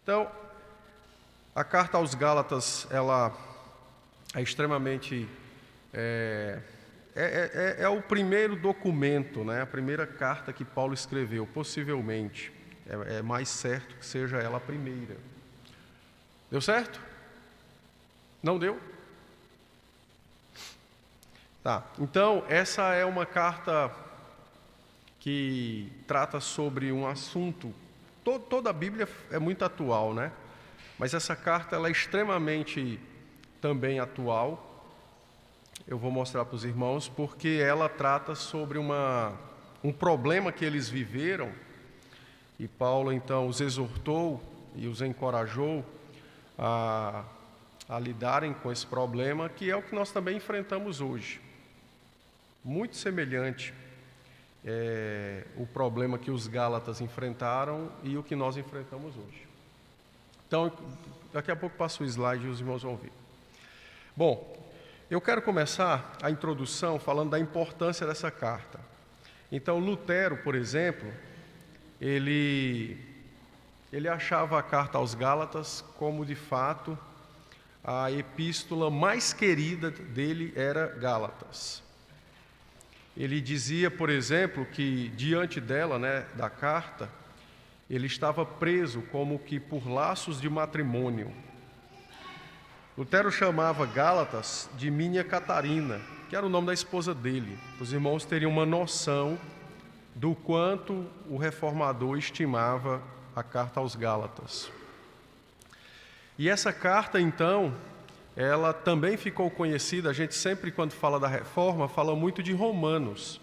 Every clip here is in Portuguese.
Então, a carta aos Gálatas, ela é extremamente... É o primeiro documento, né? A primeira carta que Paulo escreveu, possivelmente. É mais certo que seja ela a primeira. Deu certo? Não deu? Tá, então essa é uma carta que trata sobre um assunto, toda a Bíblia é muito atual, né? Mas essa carta ela é extremamente também atual. Eu vou mostrar para os irmãos, porque ela trata sobre um problema que eles viveram, e Paulo então os exortou e os encorajou a lidarem com esse problema, que é o que nós também enfrentamos hoje. Muito semelhante o problema que os Gálatas enfrentaram e o que nós enfrentamos hoje. Então, daqui a pouco passo o slide e os irmãos vão ver. Bom, eu quero começar a introdução falando da importância dessa carta. Então, Lutero, por exemplo, ele achava a carta aos Gálatas como, de fato, a epístola mais querida dele era Gálatas. Ele dizia, por exemplo, que diante dela, né, da carta, ele estava preso como que por laços de matrimônio. Lutero chamava Gálatas de Minha Catarina, que era o nome da esposa dele. Os irmãos teriam uma noção do quanto o reformador estimava a carta aos Gálatas. E essa carta, então, ela também ficou conhecida, a gente sempre, quando fala da reforma, fala muito de Romanos.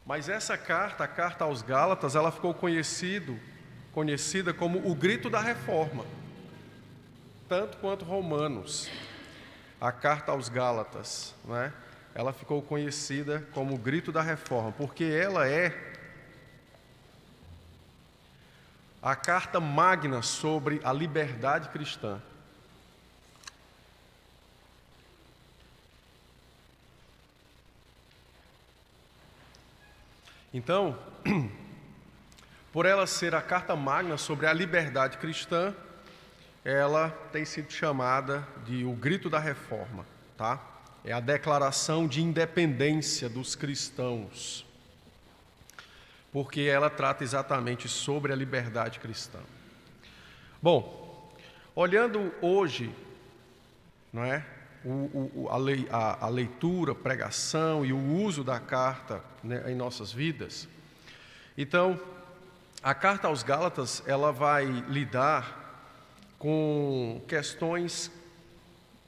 Mas essa carta, a carta aos Gálatas, ela ficou conhecida como o grito da reforma, tanto quanto Romanos. A carta aos Gálatas, né? Ela ficou conhecida como o grito da reforma, porque ela é a carta magna sobre a liberdade cristã. Então, por ela ser a carta magna sobre a liberdade cristã, ela tem sido chamada de o grito da reforma, tá? É a declaração de independência dos cristãos, porque ela trata exatamente sobre a liberdade cristã. Bom, olhando hoje, não é? A leitura, pregação e o uso da carta, né, em nossas vidas. Então, a carta aos Gálatas, ela vai lidar com questões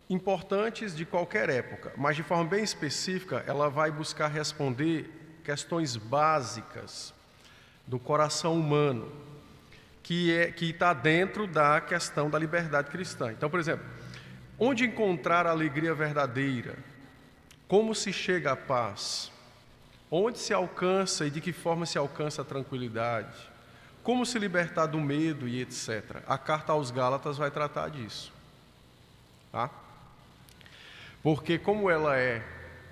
importantes de qualquer época, mas de forma bem específica, ela vai buscar responder questões básicas do coração humano, que está dentro da questão da liberdade cristã. Então, por exemplo, onde encontrar a alegria verdadeira? Como se chega à paz? Onde se alcança e de que forma se alcança a tranquilidade? Como se libertar do medo e etc. A carta aos Gálatas vai tratar disso. Tá? Porque como ela é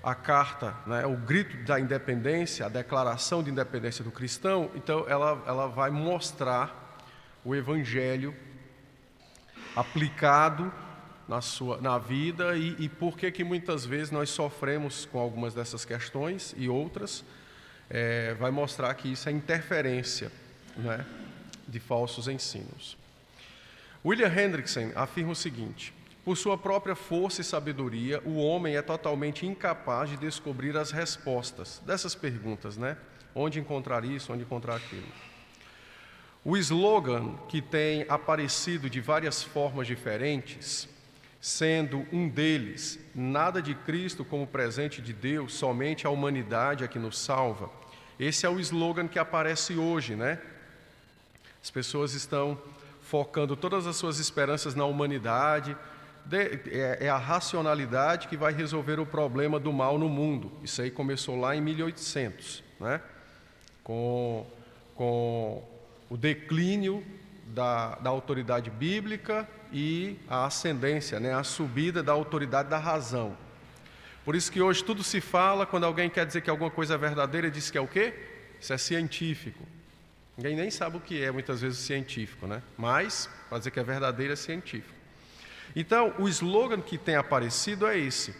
a carta, né, o grito da independência, a declaração de independência do cristão, então ela vai mostrar o Evangelho aplicado na vida e por que muitas vezes nós sofremos com algumas dessas questões e outras, vai mostrar que isso é interferência, né, de falsos ensinos. William Hendrickson afirma o seguinte: por sua própria força e sabedoria, o homem é totalmente incapaz de descobrir as respostas dessas perguntas, né? Onde encontrar isso, onde encontrar aquilo. O slogan que tem aparecido de várias formas diferentes, sendo um deles, nada de Cristo como presente de Deus, somente a humanidade é que nos salva. Esse é o slogan que aparece hoje, né? As pessoas estão focando todas as suas esperanças na humanidade. É a racionalidade que vai resolver o problema do mal no mundo. Isso aí começou lá em 1800, né? Com o declínio da autoridade bíblica e a ascendência, né? A subida da autoridade da razão. Por isso que hoje tudo se fala, quando alguém quer dizer que alguma coisa é verdadeira, diz que é o quê? Isso é científico. Ninguém nem sabe o que é, muitas vezes, científico, né? Mas, para dizer que é verdadeiro, é científico. Então, o slogan que tem aparecido é esse: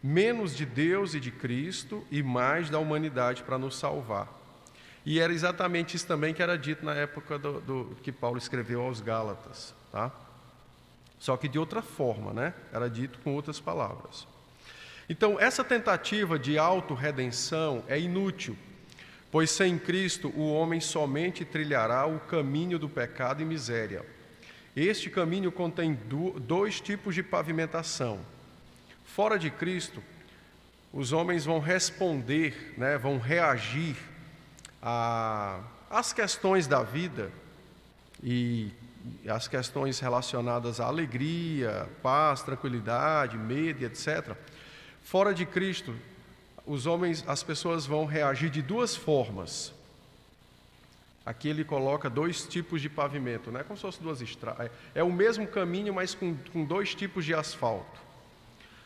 menos de Deus e de Cristo e mais da humanidade para nos salvar. E era exatamente isso também que era dito na época que Paulo escreveu aos Gálatas, tá? Só que de outra forma, né? Era dito com outras palavras. Então, essa tentativa de autorredenção é inútil, pois sem Cristo o homem somente trilhará o caminho do pecado e miséria. Este caminho contém dois tipos de pavimentação. Fora de Cristo, os homens vão responder, né, vão reagir às questões da vida e as questões relacionadas à alegria, paz, tranquilidade, medo, etc. Fora de Cristo, as pessoas vão reagir de duas formas. Aqui ele coloca dois tipos de pavimento, né? Como se fossem duas estradas. É o mesmo caminho, mas com dois tipos de asfalto,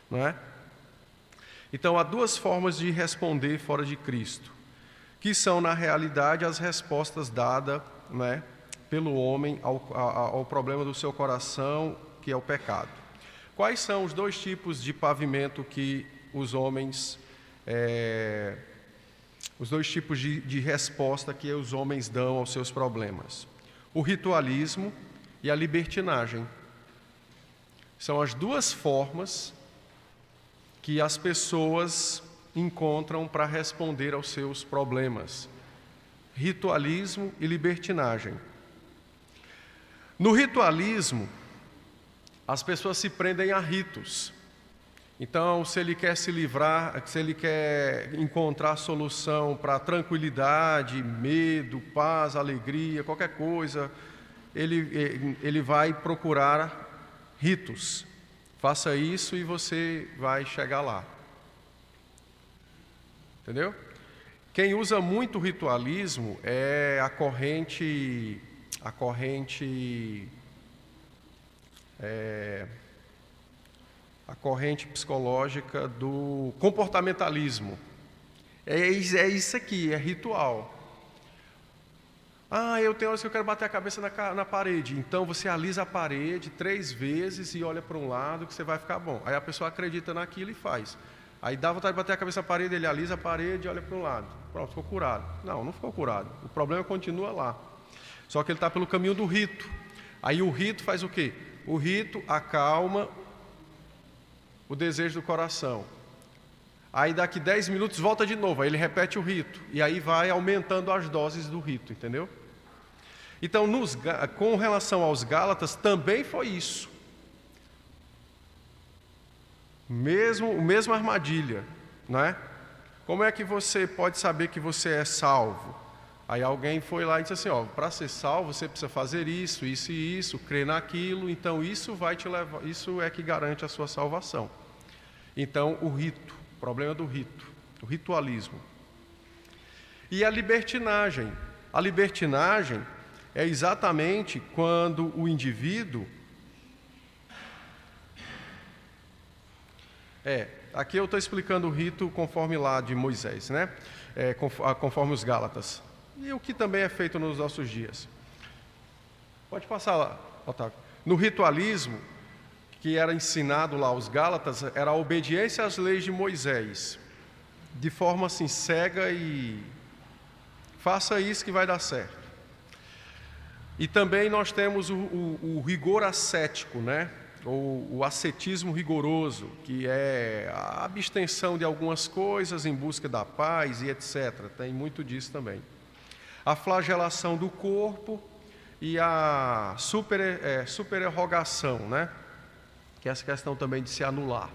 não é? Então, há duas formas de responder fora de Cristo, que são, na realidade, as respostas dadas, né, pelo homem ao problema do seu coração, que é o pecado. Quais são os dois tipos de pavimento que os homens... os dois tipos de resposta que os homens dão aos seus problemas: o ritualismo e a libertinagem. São as duas formas que as pessoas encontram para responder aos seus problemas: ritualismo e libertinagem. No ritualismo, as pessoas se prendem a ritos. Então, se ele quer se livrar, se ele quer encontrar solução para tranquilidade, medo, paz, alegria, qualquer coisa, ele vai procurar ritos. Faça isso e você vai chegar lá. Entendeu? Quem usa muito o ritualismo é a corrente psicológica do comportamentalismo. É isso aqui, é ritual. Eu tenho horas que eu quero bater a cabeça na parede. Então você alisa a parede 3 vezes e olha para um lado que você vai ficar bom. Aí a pessoa acredita naquilo e faz. Aí dá vontade de bater a cabeça na parede, ele alisa a parede e olha para um lado. Pronto, ficou curado. Não ficou curado. O problema continua lá. Só que ele está pelo caminho do rito. Aí o rito faz o quê? O rito acalma o desejo do coração. Aí daqui 10 minutos volta de novo, aí ele repete o rito. E aí vai aumentando as doses do rito, entendeu? Então, com relação aos Gálatas, também foi isso. Mesma armadilha, não é? Como é que você pode saber que você é salvo? Aí alguém foi lá e disse assim, para ser salvo você precisa fazer isso, isso e isso, crer naquilo, então isso vai te levar, isso é que garante a sua salvação. Então, o rito, o problema do rito, o ritualismo. E a libertinagem. A libertinagem é exatamente quando o indivíduo... aqui eu estou explicando o rito conforme lá de Moisés, né? Conforme os Gálatas. E o que também é feito nos nossos dias. Pode passar lá, Otávio. No ritualismo, que era ensinado lá aos Gálatas, era a obediência às leis de Moisés, de forma assim cega e faça isso que vai dar certo. E também nós temos o rigor ascético, né? Ou o ascetismo rigoroso, que é a abstenção de algumas coisas em busca da paz e etc. Tem muito disso também. A flagelação do corpo e a supererrogação, né? Que é essa questão também de se anular.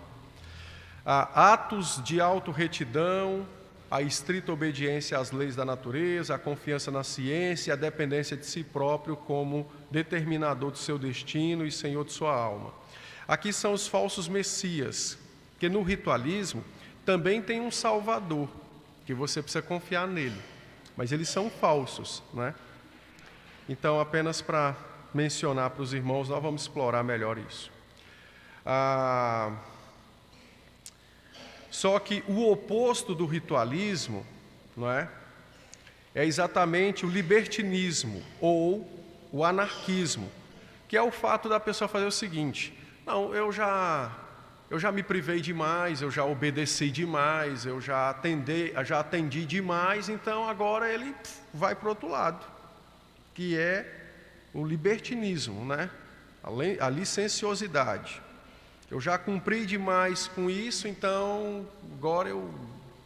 Atos de autorretidão, a estrita obediência às leis da natureza, a confiança na ciência, a dependência de si próprio como determinador do seu destino e senhor de sua alma. Aqui são os falsos messias, que no ritualismo também tem um salvador, que você precisa confiar nele, mas eles são falsos, né? Então, apenas para mencionar para os irmãos, nós vamos explorar melhor isso. Só que o oposto do ritualismo, não é? é exatamente o libertinismo ou o anarquismo, que é o fato da pessoa fazer o seguinte: não, eu já me privei demais, eu já obedeci demais, eu já atendi demais, então agora ele vai para o outro lado, que é o libertinismo, né? A licenciosidade. Eu já cumpri demais com isso, então agora eu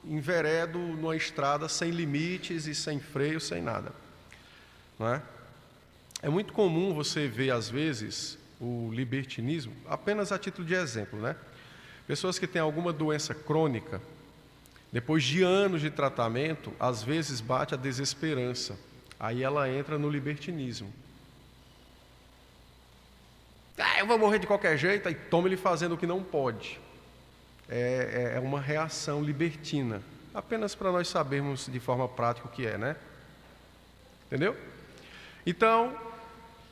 enveredo numa estrada sem limites e sem freio, sem nada, não é? É muito comum você ver, às vezes, o libertinismo, apenas a título de exemplo, né? Pessoas que têm alguma doença crônica, depois de anos de tratamento, às vezes bate a desesperança. Aí ela entra no libertinismo. Eu vou morrer de qualquer jeito, aí toma ele fazendo o que não pode. É uma reação libertina. Apenas para nós sabermos de forma prática o que é, né? Entendeu? Então,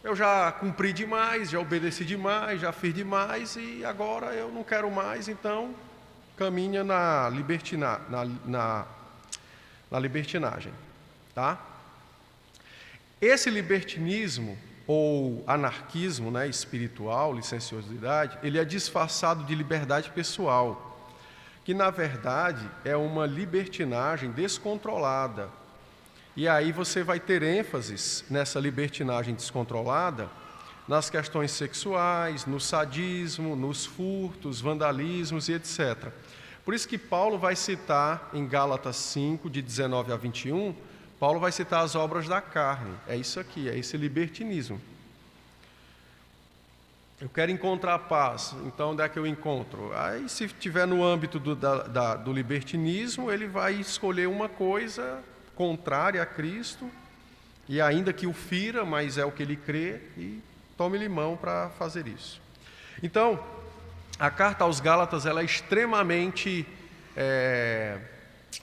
eu já cumpri demais, já obedeci demais, já fiz demais e agora eu não quero mais, então caminha na libertinagem, tá? Esse libertinismo ou anarquismo, né, espiritual, licenciosidade, ele é disfarçado de liberdade pessoal, que na verdade é uma libertinagem descontrolada. E aí você vai ter ênfases nessa libertinagem descontrolada nas questões sexuais, no sadismo, nos furtos, vandalismos e etc. Por isso que Paulo vai citar em Gálatas 5, de 19 a 21, Paulo vai citar as obras da carne. É isso aqui, é esse libertinismo. Eu quero encontrar paz, então onde é que eu encontro? Aí, se estiver no âmbito do libertinismo, ele vai escolher uma coisa contrária a Cristo, e ainda que o fira, mas é o que ele crê, e tome limão para fazer isso. Então, a carta aos Gálatas ela é extremamente...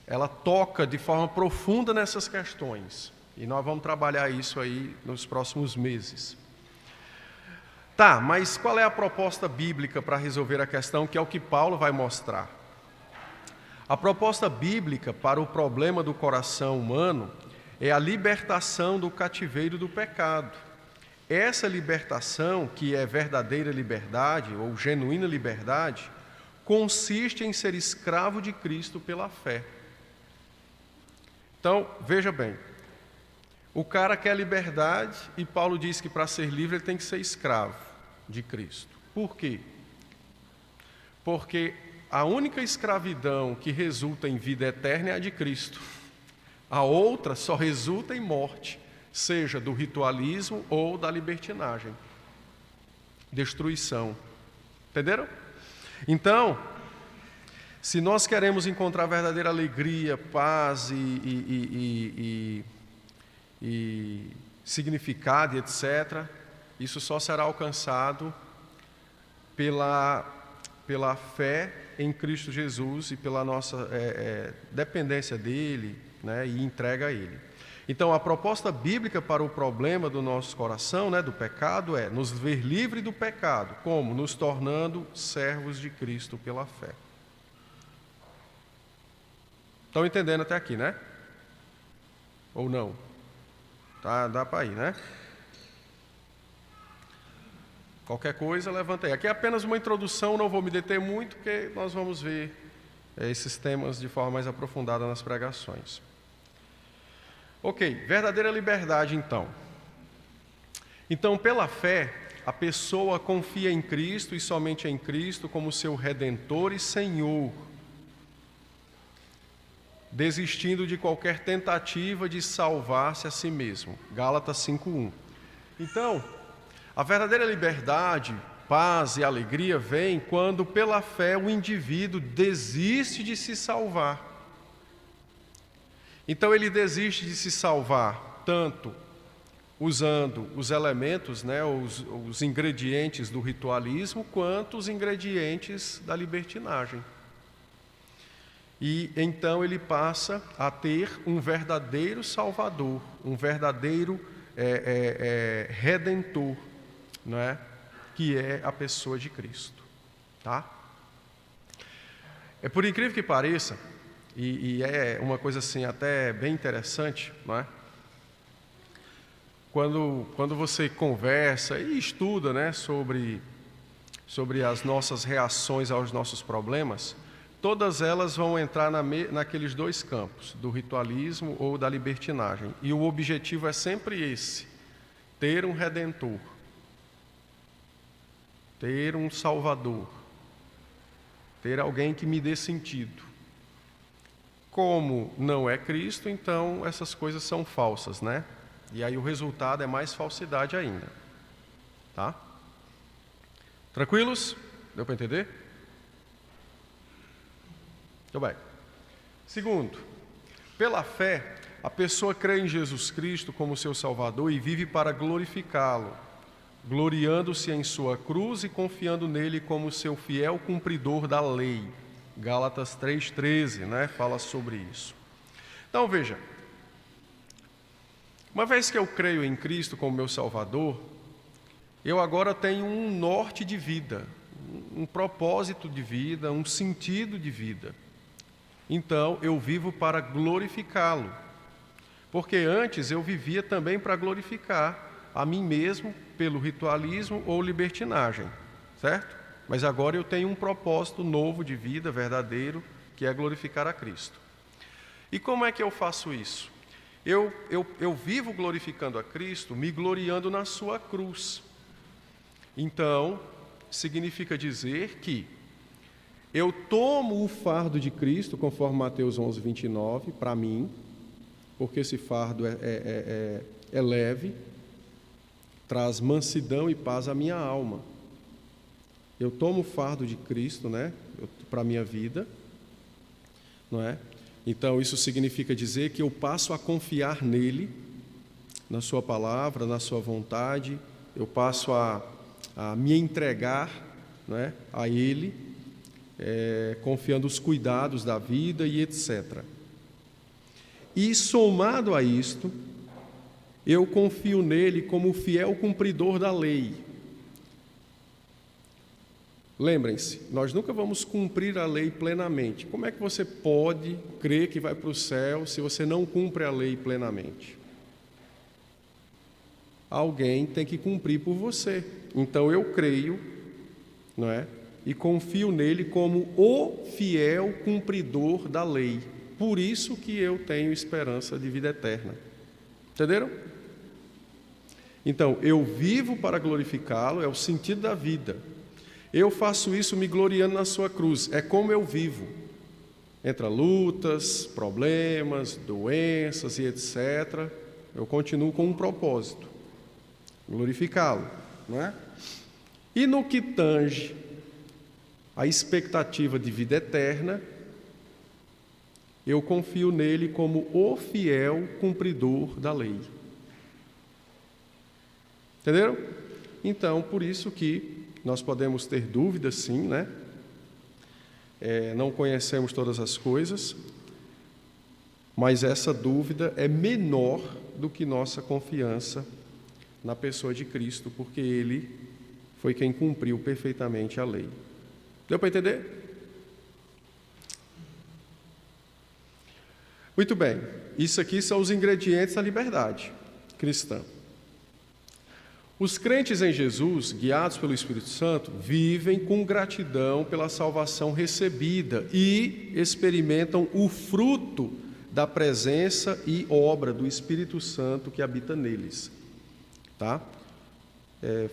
ela toca de forma profunda nessas questões. E nós vamos trabalhar isso aí nos próximos meses. Tá, mas qual é a proposta bíblica para resolver a questão, que é o que Paulo vai mostrar? A proposta bíblica para o problema do coração humano é a libertação do cativeiro do pecado. Essa libertação, que é verdadeira liberdade ou genuína liberdade, consiste em ser escravo de Cristo pela fé. Então, veja bem, o cara quer liberdade e Paulo diz que para ser livre ele tem que ser escravo de Cristo. Por quê? Porque a única escravidão que resulta em vida eterna é a de Cristo. A outra só resulta em morte, seja do ritualismo ou da libertinagem. Destruição. Entenderam? Então, se nós queremos encontrar verdadeira alegria, paz e significado, etc., isso só será alcançado pela fé em Cristo Jesus e pela nossa dependência dEle, né, e entrega a Ele. Então, a proposta bíblica para o problema do nosso coração, né, do pecado, é nos ver livre do pecado. Como? Nos tornando servos de Cristo pela fé. Estão entendendo até aqui, né? Ou não? Tá, dá para ir, né? Qualquer coisa, levanta aí. Aqui é apenas uma introdução, não vou me deter muito, porque nós vamos ver esses temas de forma mais aprofundada nas pregações. Ok, verdadeira liberdade, então. Então, pela fé, a pessoa confia em Cristo e somente em Cristo como seu Redentor e Senhor, desistindo de qualquer tentativa de salvar-se a si mesmo. Gálatas 5:1. Então, a verdadeira liberdade, paz e alegria vem quando, pela fé, o indivíduo desiste de se salvar. Então, ele desiste de se salvar, tanto usando os elementos, né, os ingredientes do ritualismo, quanto os ingredientes da libertinagem. E então ele passa a ter um verdadeiro Salvador, um verdadeiro Redentor, não é? Que é a pessoa de Cristo, tá? Por incrível que pareça, e é uma coisa assim até bem interessante, não é? Quando você conversa e estuda, né, sobre as nossas reações aos nossos problemas, todas elas vão entrar naqueles dois campos, do ritualismo ou da libertinagem. E o objetivo é sempre esse: ter um redentor, ter um salvador, ter alguém que me dê sentido. Como não é Cristo, então essas coisas são falsas, né? E aí o resultado é mais falsidade ainda. Tá? Tranquilos? Deu para entender? Muito bem. Segundo, pela fé, a pessoa crê em Jesus Cristo como seu Salvador e vive para glorificá-lo, gloriando-se em sua cruz e confiando nele como seu fiel cumpridor da lei. Gálatas 3,13, né? Fala sobre isso. Então veja, uma vez que eu creio em Cristo como meu Salvador, eu agora tenho um norte de vida, um propósito de vida, um sentido de vida. Então, eu vivo para glorificá-lo. Porque antes eu vivia também para glorificar a mim mesmo pelo ritualismo ou libertinagem, certo? Mas agora eu tenho um propósito novo de vida, verdadeiro, que é glorificar a Cristo. E como é que eu faço isso? Eu vivo glorificando a Cristo, me gloriando na sua cruz. Então, significa dizer que eu tomo o fardo de Cristo, conforme Mateus 11:29, para mim, porque esse fardo é leve, traz mansidão e paz à minha alma. Eu tomo o fardo de Cristo, né, para a minha vida, não é? Então, isso significa dizer que eu passo a confiar nele, na sua palavra, na sua vontade, eu passo a me entregar, né, a ele, confiando os cuidados da vida e etc. E somado a isto, eu confio nele como fiel cumpridor da lei. Lembrem-se, nós nunca vamos cumprir a lei plenamente. Como é que você pode crer que vai para o céu se você não cumpre a lei plenamente? Alguém tem que cumprir por você. Então eu creio, não é? E confio nele como o fiel cumpridor da lei. Por isso que eu tenho esperança de vida eterna. Entenderam? Então, eu vivo para glorificá-lo, é o sentido da vida. Eu faço isso me gloriando na sua cruz. É como eu vivo. Entre lutas, problemas, doenças e etc. Eu continuo com um propósito: glorificá-lo, não é? E no que tange a expectativa de vida eterna, eu confio nele como o fiel cumpridor da lei. Entenderam? Então, por isso que nós podemos ter dúvidas, sim, né? Não conhecemos todas as coisas, mas essa dúvida é menor do que nossa confiança na pessoa de Cristo, porque Ele foi quem cumpriu perfeitamente a lei. Deu para entender? Muito bem, isso aqui são os ingredientes da liberdade cristã. Os crentes em Jesus, guiados pelo Espírito Santo, vivem com gratidão pela salvação recebida e experimentam o fruto da presença e obra do Espírito Santo que habita neles. Tá?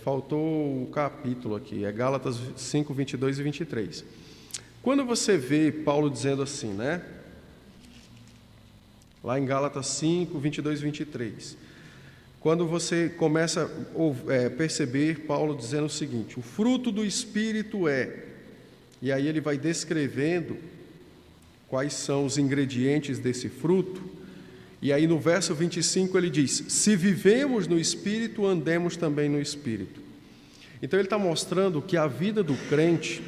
Faltou o capítulo aqui, é Gálatas 5, 22 e 23. Quando você vê Paulo dizendo assim, né? Lá em Gálatas 5, 22 e 23. Quando você começa a perceber Paulo dizendo o seguinte: o fruto do Espírito e aí ele vai descrevendo quais são os ingredientes desse fruto, e aí no verso 25 ele diz: se vivemos no Espírito, andemos também no Espírito. Então ele está mostrando que a vida do crente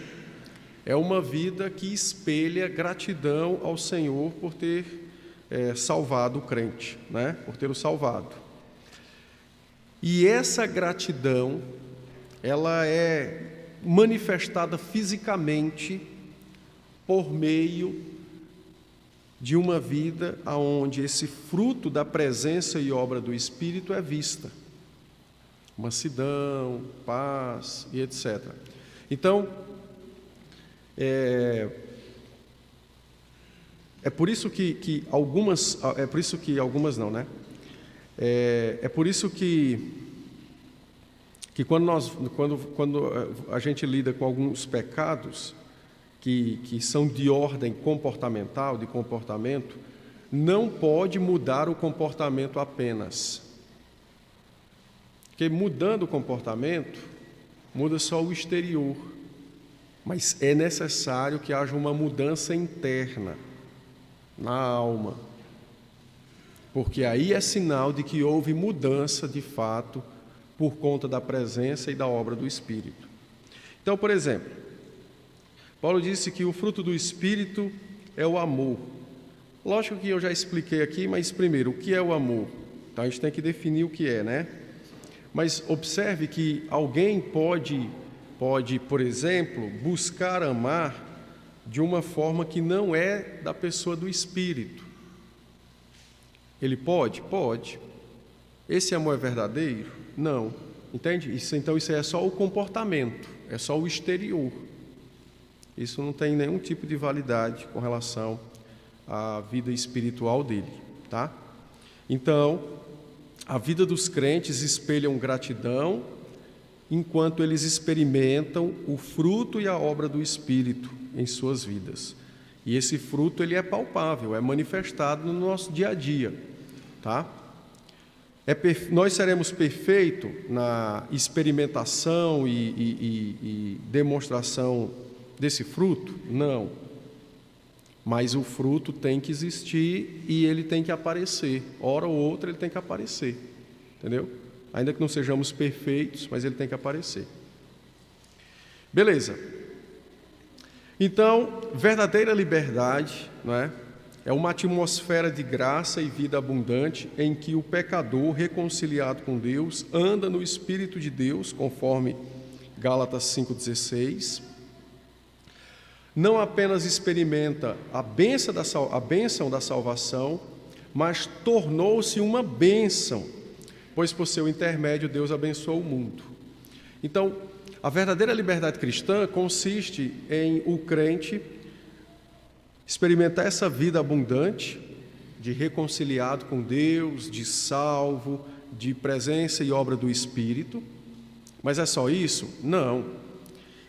é uma vida que espelha gratidão ao Senhor por ter salvado o crente, né? Por ter o salvado. E essa gratidão, ela é manifestada fisicamente por meio de uma vida onde esse fruto da presença e obra do Espírito é vista. Mansidão, paz e etc. Então, é por isso que algumas quando a gente lida com alguns pecados que são de ordem comportamental, de comportamento, não pode mudar o comportamento apenas. Porque mudando o comportamento, muda só o exterior. Mas é necessário que haja uma mudança interna, na alma. Porque aí é sinal de que houve mudança de fato por conta da presença e da obra do Espírito. Então, por exemplo, Paulo disse que o fruto do Espírito é o amor. Lógico que eu já expliquei aqui, mas primeiro, o que é o amor? Então, a gente tem que definir o que é, né? Mas observe que alguém pode, por exemplo, buscar amar de uma forma que não é da pessoa do Espírito. Ele pode? Pode. Esse amor é verdadeiro? Não. Entende? Então isso é só o comportamento, é só o exterior. Isso não tem nenhum tipo de validade com relação à vida espiritual dele, tá? Então, a vida dos crentes espelham gratidão enquanto eles experimentam o fruto e a obra do Espírito em suas vidas. E esse fruto ele é palpável, é manifestado no nosso dia a dia, tá? Nós seremos perfeitos na experimentação e demonstração desse fruto? Não. Mas o fruto tem que existir e ele tem que aparecer. Hora ou outra ele tem que aparecer. Entendeu? Ainda que não sejamos perfeitos, mas ele tem que aparecer. Beleza. Então, verdadeira liberdade, não é? É uma atmosfera de graça e vida abundante em que o pecador, reconciliado com Deus, anda no Espírito de Deus, conforme Gálatas 5,16. Não apenas experimenta a bênção da salvação, mas tornou-se uma bênção, pois por seu intermédio Deus abençoou o mundo. Então, a verdadeira liberdade cristã consiste em o crente experimentar essa vida abundante, de reconciliado com Deus, de salvo, de presença e obra do Espírito. Mas é só isso? Não.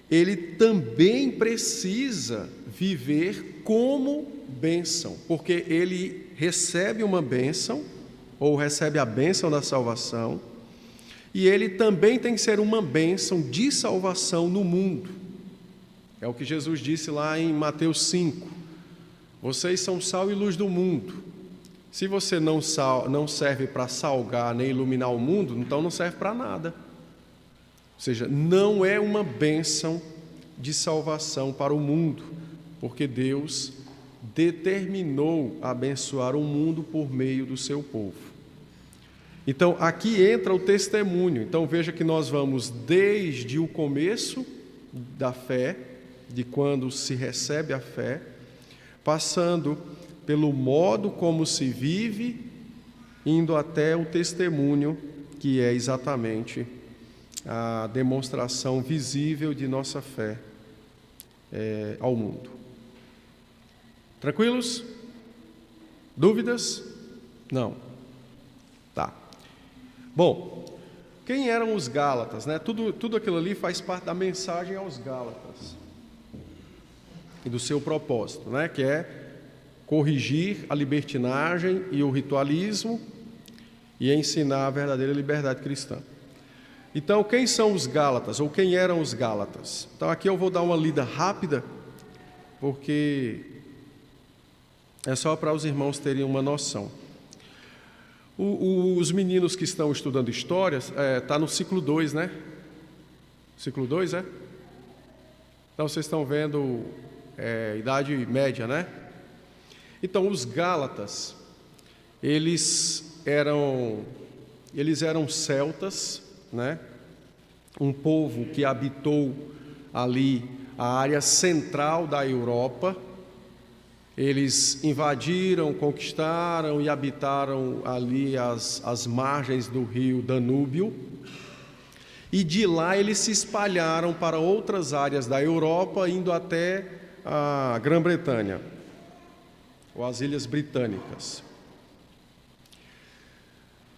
Ele também precisa viver como bênção, porque ele recebe uma bênção, ou recebe a bênção da salvação, e ele também tem que ser uma bênção de salvação no mundo. É o que Jesus disse lá em Mateus 5. Vocês são sal e luz do mundo. Se você não serve para salgar nem iluminar o mundo, então não serve para nada. Ou seja, não é uma bênção de salvação para o mundo, porque Deus determinou abençoar o mundo por meio do seu povo. Então, aqui entra o testemunho. Então, veja que nós vamos desde o começo da fé, de quando se recebe a fé, passando pelo modo como se vive, indo até o testemunho, que é exatamente a demonstração visível de nossa fé ao mundo. Tranquilos? Dúvidas? Não. Tá. Bom, quem eram os Gálatas, né? Tudo aquilo ali faz parte da mensagem aos Gálatas e do seu propósito, né? Que é corrigir a libertinagem e o ritualismo e ensinar a verdadeira liberdade cristã. Então, quem são os Gálatas, ou quem eram os Gálatas? Então, aqui eu vou dar uma lida rápida, porque é só para os irmãos terem uma noção. Os meninos que estão estudando história, está no ciclo 2, né? Ciclo 2, é? Então, vocês estão vendo Idade Média, né? Então, os Gálatas, eles eram celtas, né? Um povo que habitou ali a área central da Europa, Eles invadiram, conquistaram e habitaram ali as margens do rio Danúbio. E de lá eles se espalharam para outras áreas da Europa, indo até a Grã-Bretanha, ou as Ilhas Britânicas.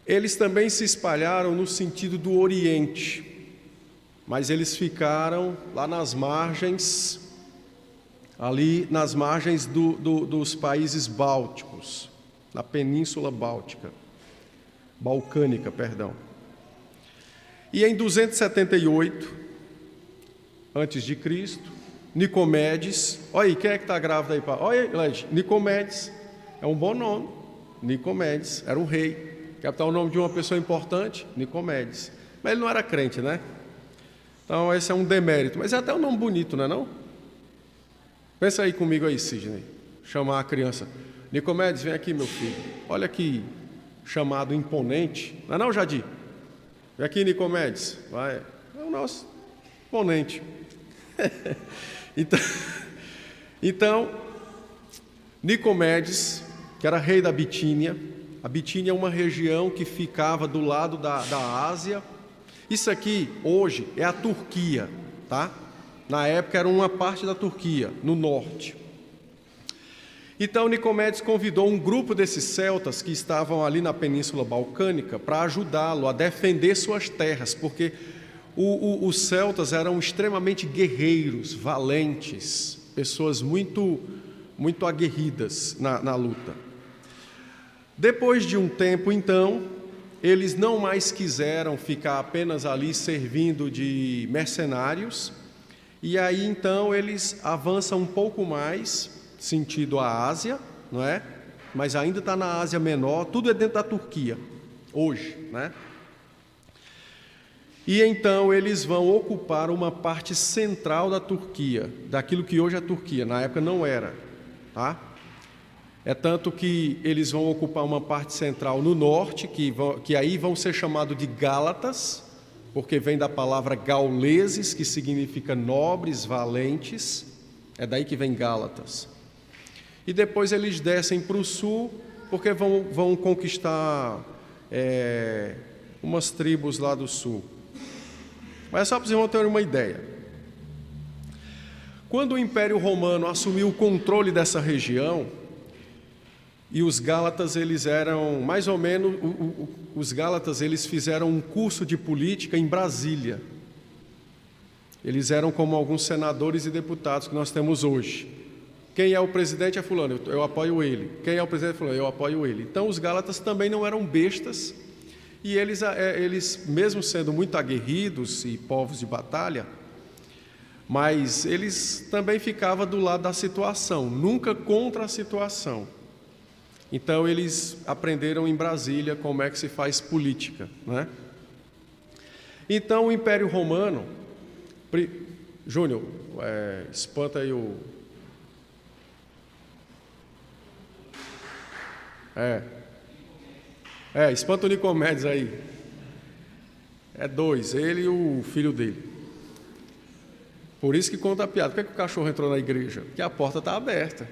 Eles também se espalharam no sentido do Oriente, mas eles ficaram lá nas margens, ali nas margens dos países bálticos, na Península Balcânica, perdão. E em 278 a.C., Nicomedes, olha aí, quem é que está grávida aí? Olha aí, Led, Nicomedes, é um bom nome, Nicomedes, era um rei, quer botar o nome de uma pessoa importante, Nicomedes, mas ele não era crente, né? Então esse é um demérito, mas é até um nome bonito, não é não? Pensa aí comigo aí, Sidney, chamar a criança, Nicomedes, vem aqui meu filho, olha que chamado imponente, não é não, Jadir? Vem aqui, Nicomedes, vai, é o nosso imponente. Então, Nicomedes, que era rei da Bitínia, a Bitínia é uma região que ficava do lado da Ásia. Isso aqui, hoje, é a Turquia, tá? Na época era uma parte da Turquia, no norte. Então, Nicomedes convidou um grupo desses celtas que estavam ali na Península Balcânica para ajudá-lo a defender suas terras, porque os celtas eram extremamente guerreiros, valentes, pessoas muito aguerridas na luta. Depois de um tempo, então, eles não mais quiseram ficar apenas ali servindo de mercenários, e aí então eles avançam um pouco mais, sentido a Ásia, não é? Mas ainda está na Ásia Menor, tudo é dentro da Turquia, hoje, né? E então eles vão ocupar uma parte central da Turquia, daquilo que hoje é a Turquia, na época não era, tá? É tanto que eles vão ocupar uma parte central no norte, que aí vão ser chamados de Gálatas, porque vem da palavra gauleses, que significa nobres, valentes, é daí que vem Gálatas. E depois eles descem para o sul, porque vão conquistar umas tribos lá do sul. Mas é só para os irmãos terem uma ideia. Quando o Império Romano assumiu o controle dessa região, e os Gálatas, eles eram, mais ou menos, os Gálatas, eles fizeram um curso de política em Brasília. Eles eram como alguns senadores e deputados que nós temos hoje. Quem é o presidente é fulano, eu apoio ele. Quem é o presidente é fulano, eu apoio ele. Então, os Gálatas também não eram bestas, e eles, mesmo sendo muito aguerridos e povos de batalha, mas eles também ficavam do lado da situação, nunca contra a situação. Então, eles aprenderam em Brasília como é que se faz política, né? Então, o Império Romano... Júnior, espanta aí o... espanta o Nicomedes aí. É dois, ele e o filho dele. Por isso que conta a piada. Por que o cachorro entrou na igreja? Porque a porta está aberta.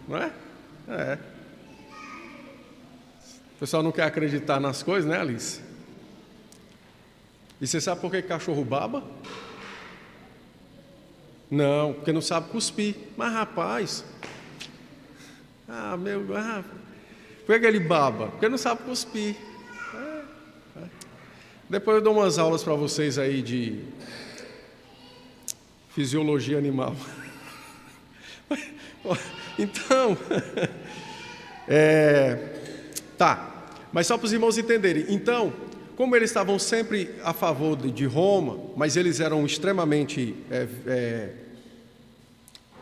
Não é? O pessoal não quer acreditar nas coisas, né, Alice? E você sabe por que cachorro baba? Não, porque não sabe cuspir. Mas, rapaz... por que ele baba? Porque não sabe cuspir. Depois eu dou umas aulas para vocês aí de fisiologia animal. Então, tá, mas só para os irmãos entenderem. Então, como eles estavam sempre a favor de Roma, mas eles eram extremamente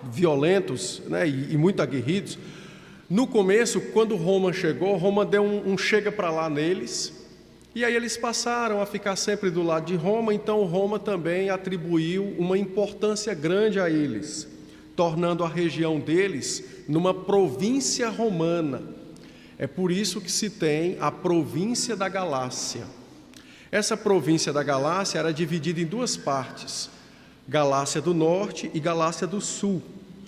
violentos, né, e muito aguerridos, no começo, quando Roma chegou, Roma deu um chega para lá neles, e aí eles passaram a ficar sempre do lado de Roma, então Roma também atribuiu uma importância grande a eles, tornando a região deles numa província romana. É por isso que se tem a província da Galácia. Essa província da Galácia era dividida em duas partes, Galácia do Norte e Galácia do Sul.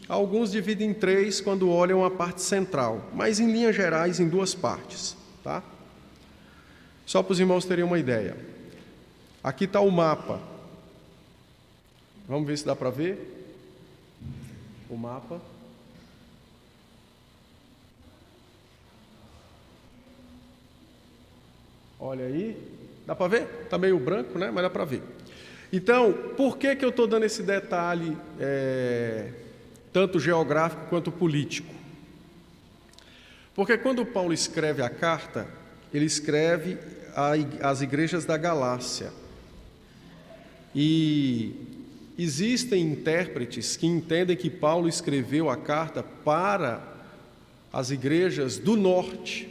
Alguns dividem em 3 quando olham a parte central, mas em linhas gerais em 2 partes, tá? Só para os irmãos terem uma ideia. Aqui está o mapa. Vamos ver se dá para ver o mapa. Olha aí, dá para ver? Está meio branco, né? Mas dá para ver. Então, por que eu estou dando esse detalhe, tanto geográfico quanto político? Porque quando Paulo escreve a carta, ele escreve às igrejas da Galácia. E existem intérpretes que entendem que Paulo escreveu a carta para as igrejas do norte.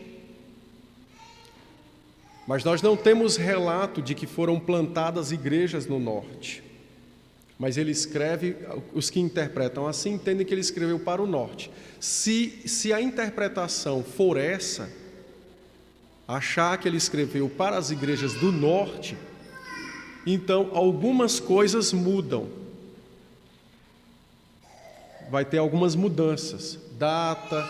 Mas nós não temos relato de que foram plantadas igrejas no norte. Mas ele escreve, os que interpretam assim, entendem que ele escreveu para o norte. Se a interpretação for essa, achar que ele escreveu para as igrejas do norte, então algumas coisas mudam. Vai ter algumas mudanças. Data,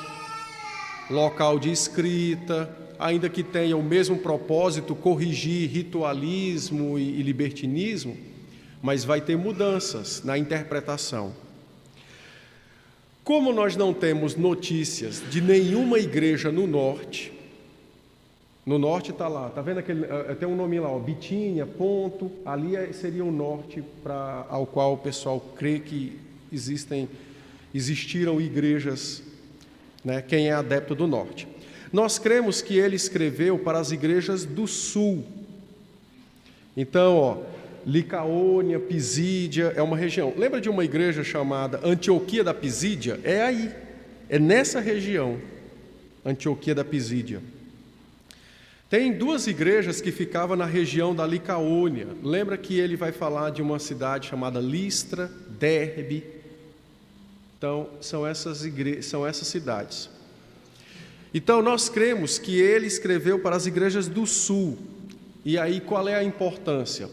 local de escrita, ainda que tenha o mesmo propósito, corrigir ritualismo e libertinismo, mas vai ter mudanças na interpretação. Como nós não temos notícias de nenhuma igreja no norte está lá, está vendo aquele, tem um nome lá, ó, Bitínia, ponto, ali seria o norte ao qual o pessoal crê que existiram igrejas, né, quem é adepto do norte. Nós cremos que ele escreveu para as igrejas do sul. Então, ó, Licaônia, Pisídia, é uma região. Lembra de uma igreja chamada Antioquia da Pisídia? É aí, é nessa região, Antioquia da Pisídia. Tem 2 igrejas que ficavam na região da Licaônia. Lembra que ele vai falar de uma cidade chamada Listra, Derbe. Então, são essas cidades. Então, nós cremos que ele escreveu para as igrejas do sul. E aí, qual é a importância?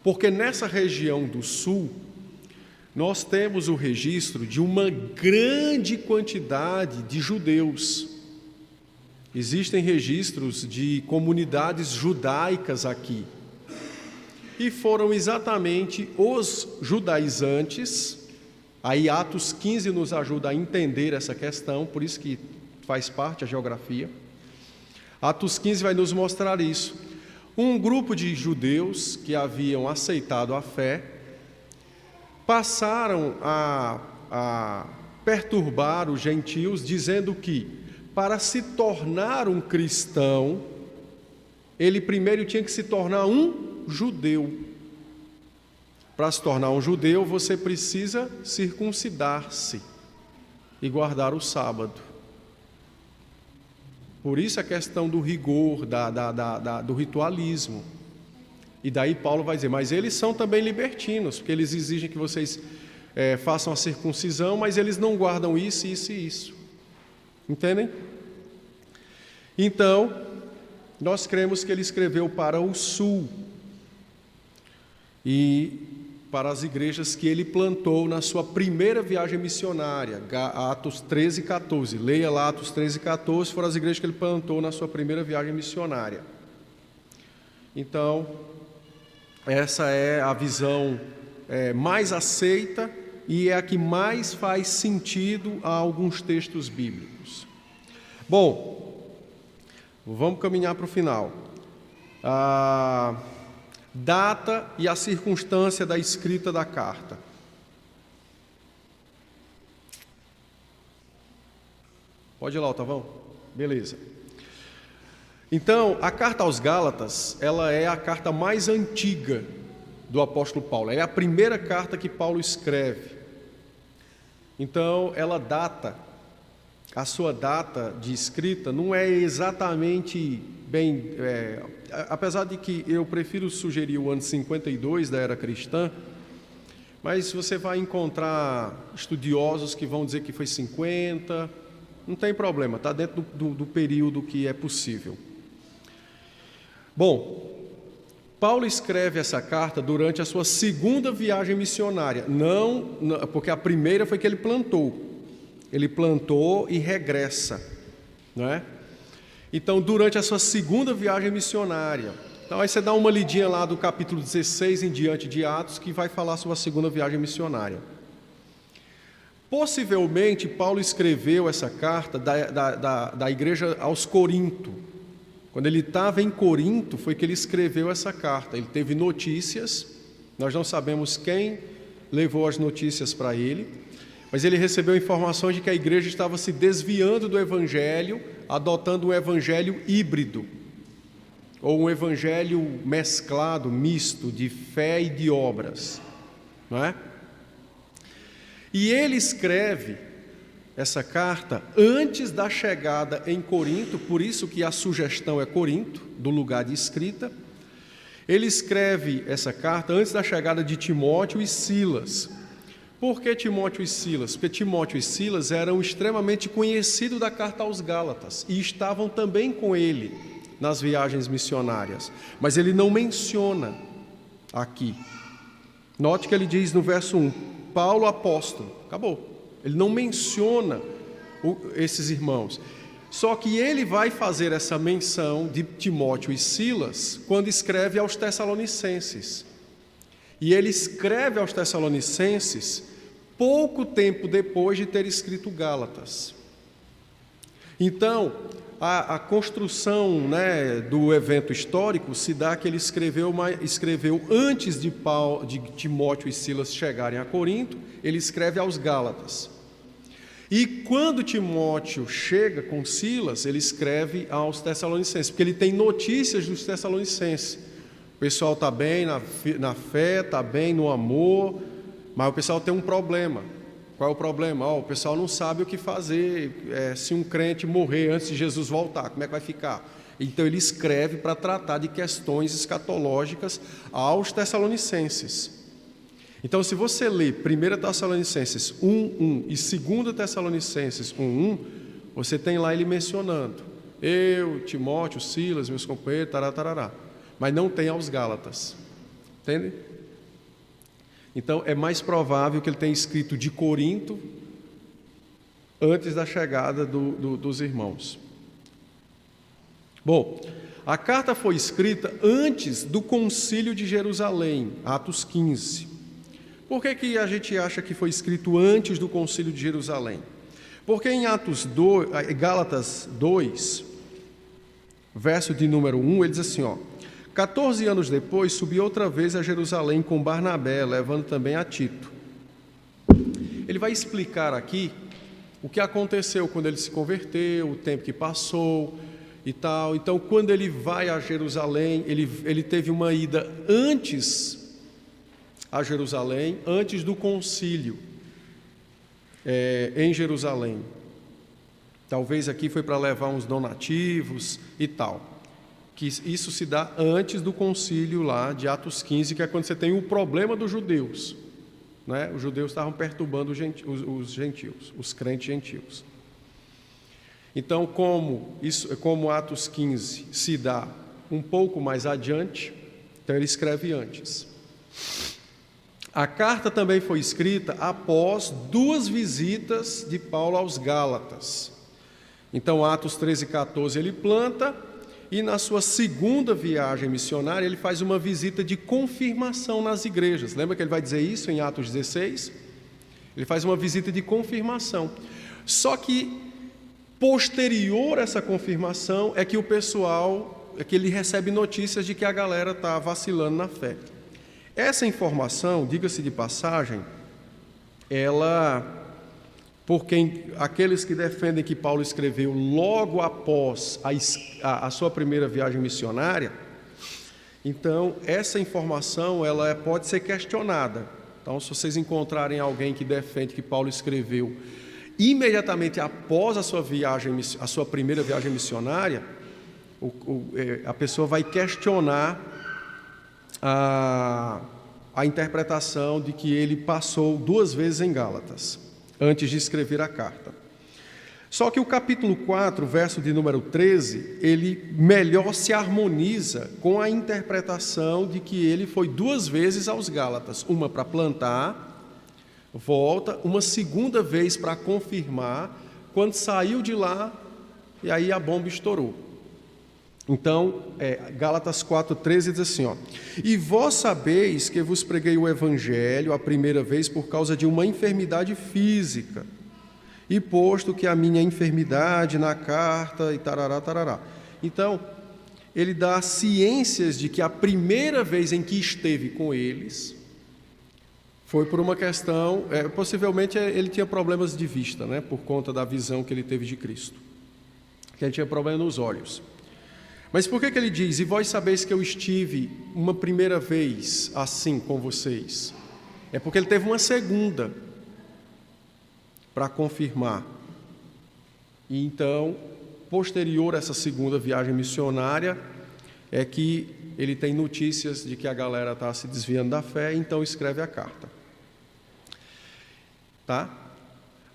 Porque nessa região do sul, nós temos o registro de uma grande quantidade de judeus. Existem registros de comunidades judaicas aqui. E foram exatamente os judaizantes, aí Atos 15 nos ajuda a entender essa questão, por isso que faz parte da geografia. Atos 15 vai nos mostrar isso. Um grupo de judeus que haviam aceitado a fé passaram a perturbar os gentios, dizendo que para se tornar um cristão, ele primeiro tinha que se tornar um judeu. Para se tornar um judeu, você precisa circuncidar-se e guardar o sábado. Por isso a questão do rigor, do ritualismo. E daí Paulo vai dizer, mas eles são também libertinos, porque eles exigem que vocês façam a circuncisão, mas eles não guardam isso, isso e isso. Entendem? Então, nós cremos que ele escreveu para o sul e para as igrejas que ele plantou na sua primeira viagem missionária, Atos 13 e 14. Leia lá Atos 13 e 14, foram as igrejas que ele plantou na sua primeira viagem missionária. Então, essa é a visão mais aceita e é a que mais faz sentido a alguns textos bíblicos. Bom, vamos caminhar para o final. Data e a circunstância da escrita da carta. Pode ir lá, Otavão? Beleza. Então, a carta aos Gálatas, ela é a carta mais antiga do apóstolo Paulo. É a primeira carta que Paulo escreve. Então, ela data, a sua data de escrita não é exatamente bem... apesar de que eu prefiro sugerir o ano 52 da era cristã, mas você vai encontrar estudiosos que vão dizer que foi 50, não tem problema, está dentro do período que é possível. Bom, Paulo escreve essa carta durante a sua segunda viagem missionária, não porque a primeira foi que ele plantou. ele plantou e regressa, não é? Então, durante a sua segunda viagem missionária, então aí você dá uma lidinha lá do capítulo 16 em diante de Atos, que vai falar sobre a segunda viagem missionária. Possivelmente, Paulo escreveu essa carta da igreja aos Corinto. Quando ele estava em Corinto, foi que ele escreveu essa carta. Ele teve notícias, nós não sabemos quem levou as notícias para ele, mas ele recebeu informações de que a igreja estava se desviando do evangelho, adotando um evangelho híbrido, ou um evangelho mesclado, misto, de fé e de obras, não é? E ele escreve essa carta antes da chegada em Corinto, por isso que a sugestão é Corinto, do lugar de escrita. Ele escreve essa carta antes da chegada de Timóteo e Silas. Por que Timóteo e Silas? Porque Timóteo e Silas eram extremamente conhecidos da carta aos Gálatas e estavam também com ele nas viagens missionárias, mas ele não menciona aqui. Note que ele diz no verso 1, Paulo apóstolo, acabou. Ele não menciona esses irmãos. Só que ele vai fazer essa menção de Timóteo e Silas quando escreve aos Tessalonicenses. E ele escreve aos Tessalonicenses pouco tempo depois de ter escrito Gálatas. Então, a construção, né, do evento histórico se dá que ele escreveu antes de Timóteo e Silas chegarem a Corinto, ele escreve aos Gálatas. E quando Timóteo chega com Silas, ele escreve aos Tessalonicenses, porque ele tem notícias dos Tessalonicenses. O pessoal está bem na fé, está bem no amor, mas o pessoal tem um problema. Qual é o problema? O pessoal não sabe o que fazer se um crente morrer antes de Jesus voltar, como é que vai ficar? Então ele escreve para tratar de questões escatológicas aos Tessalonicenses. Então, se você ler 1 Tessalonicenses 1:1 e 2 Tessalonicenses 1:1, você tem lá ele mencionando eu, Timóteo, Silas, meus companheiros, tarará, mas não tem aos Gálatas, entende? Então, é mais provável que ele tenha escrito de Corinto antes da chegada dos irmãos. Bom, a carta foi escrita antes do Concílio de Jerusalém, Atos 15. Por que a gente acha que foi escrito antes do Concílio de Jerusalém? Porque em Gálatas 2, verso de número 1, ele diz assim, 14 anos depois, subi outra vez a Jerusalém com Barnabé, levando também a Tito. Ele vai explicar aqui o que aconteceu quando ele se converteu, o tempo que passou e tal. Então, quando ele vai a Jerusalém, ele teve uma ida antes a Jerusalém, antes do concílio em Jerusalém. Talvez aqui foi para levar uns donativos e tal. Que isso se dá antes do concílio lá de Atos 15, que é quando você tem o problema dos judeus, né? Os judeus estavam perturbando os gentios, os crentes gentios. Então, como Atos 15 se dá um pouco mais adiante, então ele escreve antes. A carta também foi escrita após 2 visitas de Paulo aos Gálatas. Então, Atos 13:14 ele planta, e na sua segunda viagem missionária ele faz uma visita de confirmação nas igrejas. Lembra que ele vai dizer isso em Atos 16? Ele faz uma visita de confirmação. Só que posterior a essa confirmação é que ele recebe notícias de que a galera está vacilando na fé. Essa informação, diga-se de passagem, porque aqueles que defendem que Paulo escreveu logo após a sua primeira viagem missionária, então essa informação ela pode ser questionada. Então, se vocês encontrarem alguém que defende que Paulo escreveu imediatamente após a sua primeira viagem missionária, a pessoa vai questionar a interpretação de que ele passou 2 vezes em Gálatas antes de escrever a carta. Só que o capítulo 4, verso de número 13, ele melhor se harmoniza com a interpretação de que ele foi 2 vezes aos Gálatas, uma para plantar, volta uma segunda vez para confirmar. Quando saiu de lá, e aí a bomba estourou. Então, Gálatas 4,13 diz assim, ó: E vós sabeis que vos preguei o Evangelho a primeira vez por causa de uma enfermidade física, e posto que a minha enfermidade na carta e tarará, tarará. Então, ele dá ciências de que a primeira vez em que esteve com eles foi por uma questão, possivelmente ele tinha problemas de vista, né, por conta da visão que ele teve de Cristo, que ele tinha problema nos olhos. Mas por que ele diz, e vós sabeis que eu estive uma primeira vez assim com vocês? É porque ele teve uma segunda para confirmar. E então, posterior a essa segunda viagem missionária, é que ele tem notícias de que a galera está se desviando da fé, então escreve a carta. Tá?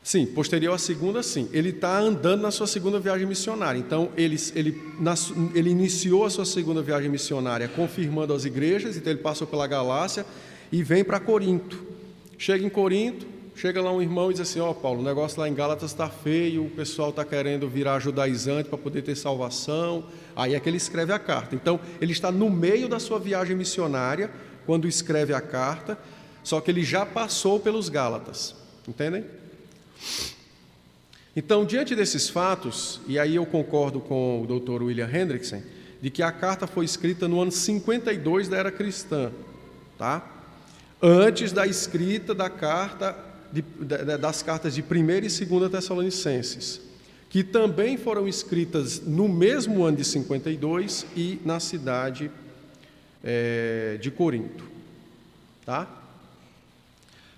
Sim, posterior à segunda, sim. Ele está andando na sua segunda viagem missionária. Então, ele iniciou a sua segunda viagem missionária confirmando as igrejas, então ele passou pela Galácia e vem para Corinto. Chega em Corinto, chega lá um irmão e diz assim, ó, Paulo, o negócio lá em Gálatas está feio, o pessoal está querendo virar judaizante para poder ter salvação. Aí é que ele escreve a carta. Então, ele está no meio da sua viagem missionária, quando escreve a carta, só que ele já passou pelos Gálatas. Entendem? Então, diante desses fatos, e aí eu concordo com o Dr. William Hendrickson, de que a carta foi escrita no ano 52 da era cristã, tá? Antes da escrita da carta, das cartas de 1ª e 2ª Tessalonicenses, que também foram escritas no mesmo ano de 52 e na cidade de Corinto, tá?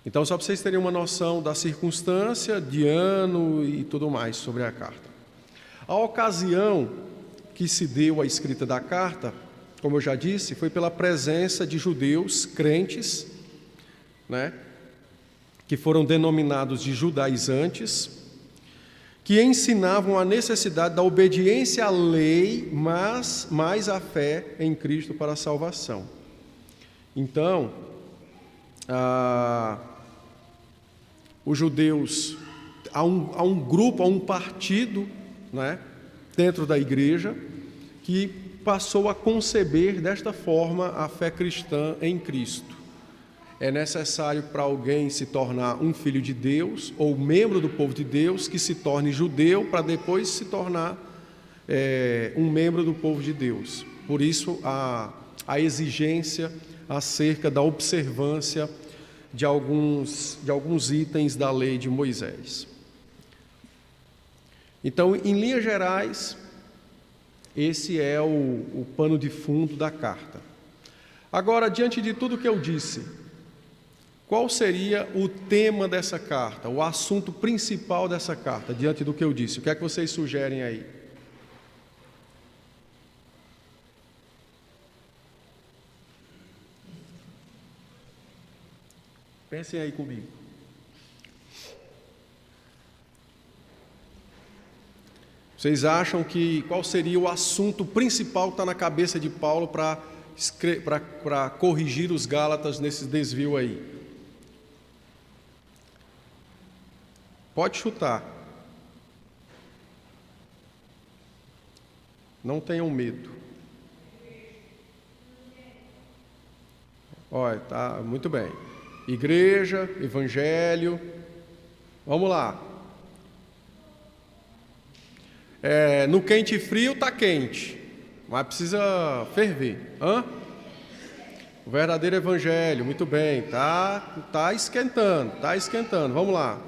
Então, só para vocês terem uma noção da circunstância, de ano e tudo mais sobre a carta. A ocasião que se deu a escrita da carta, como eu já disse, foi pela presença de judeus crentes, né, que foram denominados de judaizantes, que ensinavam a necessidade da obediência à lei, mas mais a fé em Cristo para a salvação. Então, os judeus, há um grupo, há um partido, né, dentro da igreja, que passou a conceber desta forma a fé cristã em Cristo. É necessário para alguém se tornar um filho de Deus, ou membro do povo de Deus, que se torne judeu, para depois se tornar um membro do povo de Deus. Por isso, a exigência acerca da observância de alguns itens da lei de Moisés. Então, em linhas gerais, esse é o pano de fundo da carta. Agora, diante de tudo que eu disse, qual seria o tema dessa carta, o assunto principal dessa carta, diante do que eu disse? O que é que vocês sugerem aí? Pensem aí comigo. Vocês acham que qual seria o assunto principal que está na cabeça de Paulo para corrigir os Gálatas nesse desvio aí? Pode chutar. Não tenham medo. Olha, tá muito bem. Igreja, evangelho. Vamos lá. No quente e frio está quente, mas precisa ferver. O verdadeiro evangelho, muito bem. Tá esquentando. Vamos lá.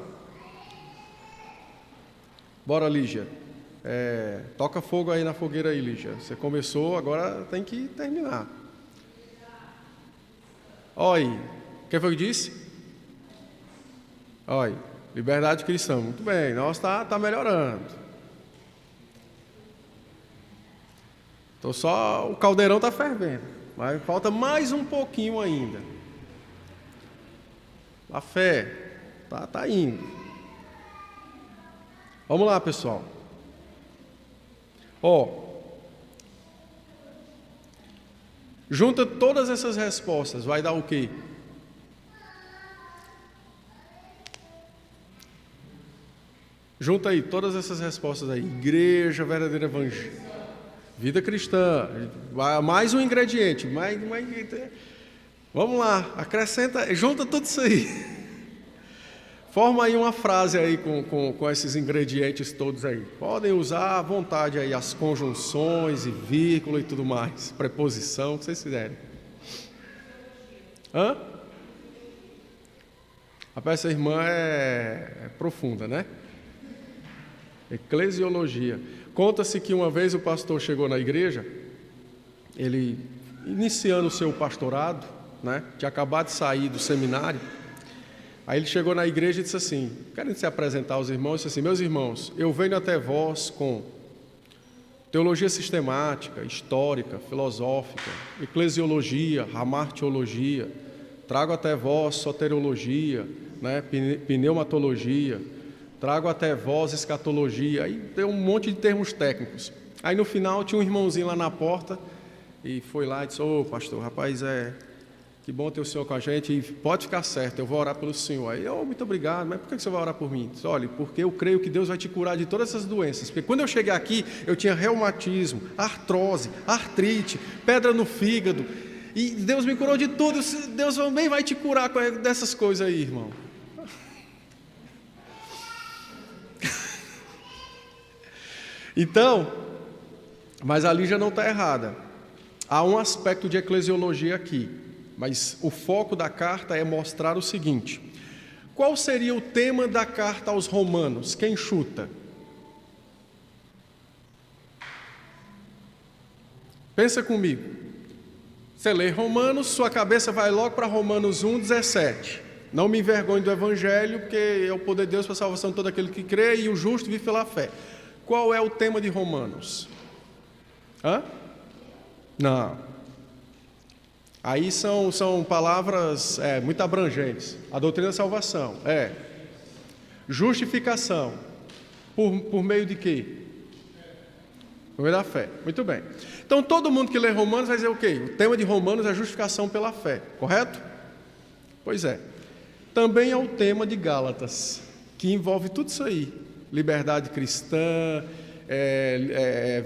Bora, Lígia. Toca fogo aí na fogueira aí, Lígia. Você começou, agora tem que terminar. Olha aí. Quem foi que disse? Olha, liberdade cristã. Muito bem, nós está melhorando. Então só o caldeirão está fervendo, mas falta mais um pouquinho ainda. A fé tá indo. Vamos lá, pessoal. Junta todas essas respostas, vai dar o quê? Junta aí todas essas respostas aí. Igreja, verdadeiro evangelho, vida cristã. Mais um ingrediente. Vamos lá, acrescenta, junta tudo isso aí. Forma aí uma frase aí com esses ingredientes todos aí. Podem usar à vontade aí as conjunções e vírgula e tudo mais. Preposição, o que vocês quiserem. Rapaz, essa irmã é profunda, né? Eclesiologia. Conta-se que uma vez o pastor chegou na igreja, ele iniciando o seu pastorado, né? Tinha acabado de sair do seminário. Aí ele chegou na igreja e disse assim, querendo se apresentar aos irmãos, disse assim, meus irmãos, eu venho até vós com teologia sistemática, histórica, filosófica, eclesiologia, hamartiologia, trago até vós soteriologia, né, pneumatologia, trago até vós escatologia, aí deu um monte de termos técnicos. Aí no final tinha um irmãozinho lá na porta e foi lá e disse, ô pastor, rapaz, que bom ter o senhor com a gente e pode ficar certo, eu vou orar pelo senhor. Aí, muito obrigado, mas por que você vai orar por mim? Disse, olha, porque eu creio que Deus vai te curar de todas essas doenças, porque quando eu cheguei aqui, eu tinha reumatismo, artrose, artrite, pedra no fígado, e Deus me curou de tudo, Deus também vai te curar dessas coisas aí, irmão. Então, mas ali já não está errada. Há um aspecto de eclesiologia aqui, mas o foco da carta é mostrar o seguinte: qual seria o tema da carta aos Romanos? Quem chuta? Pensa comigo. Você lê Romanos, sua cabeça vai logo para Romanos 1,17. Não me envergonhe do Evangelho, porque é o poder de Deus para a salvação de todo aquele que crê, e o justo vive pela fé. Qual é o tema de Romanos? Não. Aí são palavras muito abrangentes. A doutrina da salvação justificação. Por meio de quê? Por meio da fé. Muito bem. Então todo mundo que lê Romanos vai dizer o quê? O tema de Romanos é justificação pela fé, correto? Pois é. Também é o tema de Gálatas, que envolve tudo isso aí. Liberdade cristã,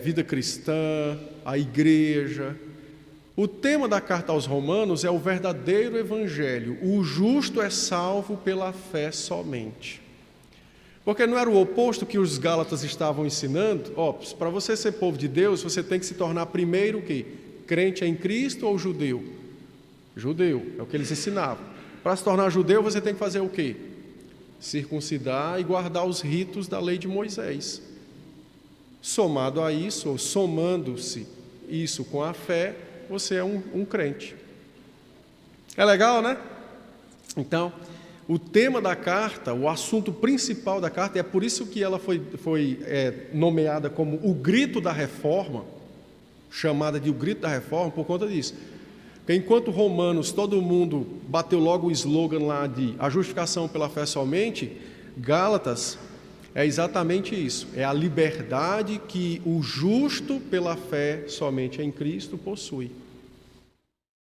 vida cristã, a igreja. O tema da carta aos Romanos é o verdadeiro evangelho. O justo é salvo pela fé somente. Porque não era o oposto que os Gálatas estavam ensinando? Para você ser povo de Deus, você tem que se tornar primeiro o quê? Crente em Cristo ou judeu? Judeu, é o que eles ensinavam. Para se tornar judeu, você tem que fazer o quê? Circuncidar e guardar os ritos da lei de Moisés. Somado a isso, ou somando-se isso com a fé, você é um crente. É legal, né? Então, o tema da carta, o assunto principal da carta, é por isso que ela foi nomeada como o grito da reforma, chamada de o grito da reforma, por conta disso. Porque enquanto Romanos, todo mundo bateu logo o slogan lá de a justificação pela fé somente, Gálatas é exatamente isso, é a liberdade que o justo pela fé somente em Cristo possui.